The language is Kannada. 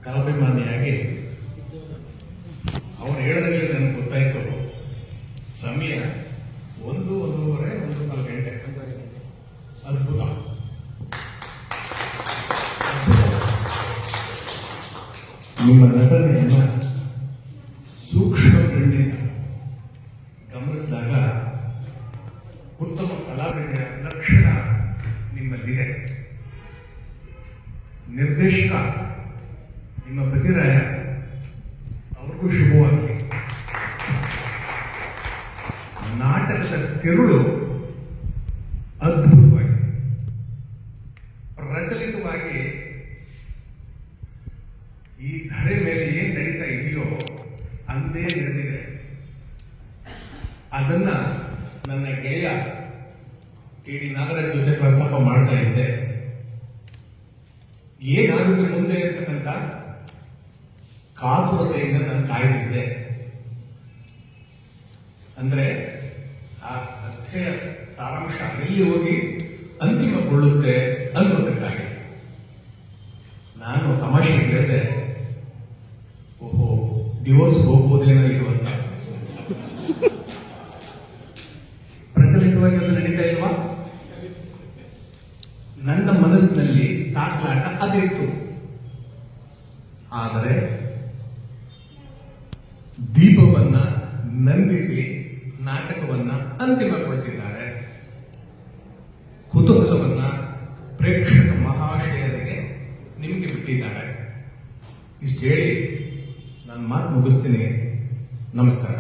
ಕಾವ್ಯಮಾನಿಯಾಗಿ ಅವ್ರು ಹೇಳೋದ್ರಲ್ಲಿ ನನಗೆ ಗೊತ್ತಾಯ್ತು ಸಮಯ 1:30 1:15 ಅದ್ಭುತ. ನಿಮ್ಮ ನಟನೆಯನ್ನ ಸೂಕ್ಷ್ಮ ಕಣ್ಣಿನ ಗಮನಿಸಿದಾಗ ಉತ್ತಮ ಕಲಾವಿದರ ಲಕ್ಷಣ ನಿಮ್ಮಲ್ಲಿದೆ. ನಿರ್ದೇಶಕ ನಿಮ್ಮ ಬದಿರಾಯ ಅವ್ರಿಗೂ ಶುಭವಾಗಲಿ. ನಾಟಕದ ತಿರುಳು ಅದ್ಭುತವಾಗಿ ಪ್ರಚಲಿತವಾಗಿ ಈ ಧರೆ ಮೇಲೆ ಏನ್ ನಡೀತಾ ಇದೆಯೋ ಅಂದೇ ನಡೆದಿದೆ. ಅದನ್ನ ನನ್ನ ಗೆಳೆಯ ಕೆ ಡಿ ನಾಗರಾಜ್ ಜೊತೆ ಪ್ರಸ್ತಾಪ ಮಾಡ್ತಾ ಇದ್ದೆ. ಏನಾಗುತ್ತೆ ಮುಂದೆ ಇರ್ತಕ್ಕಂಥ ಕಾತುರತೆಯಿಂದ ನಾನು ಕಾಯ್ದಿದ್ದೆ. ಅಂದ್ರೆ ಆ ಕಥೆಯ ಸಾರಾಂಶ ಎಲ್ಲಿ ಹೋಗಿ ಅಂತಿಮಗೊಳ್ಳುತ್ತೆ ಅನ್ನೋದಕ್ಕಾಗಿ ನಾನು ತಮಾಷೆ ಹೇಳಿದೆ, ಓಹೋ ಡಿವೋರ್ಸ್ ಹೋಗ್ಬೋದೇನೋ ಇದು ಅಂತ. ಪ್ರಚಲಿತವಾಗಿ ಅದು ನಡೀತಾ ಇಲ್ವಾ? ನನ್ನ ಮನಸ್ಸಿನಲ್ಲಿ ತಾಕಲಾಟ ಅದಿತ್ತು. ಆದರೆ ದೀಪವನ್ನ ನಂದಿಸಿ ನಾಟಕವನ್ನ ಅಂತಿಮಗೊಳಿಸಿದ್ದಾರೆ. ಕುತೂಹಲವನ್ನ ಪ್ರೇಕ್ಷಕ ಮಹಾಶಯರಿಗೆ ನಿಮಗೆ ಬಿಟ್ಟಿದ್ದಾರೆ. ಇಷ್ಟು ಹೇಳಿ ನನ್ನ ಮಾತು ಮುಗಿಸ್ತೀನಿ. ನಮಸ್ಕಾರ.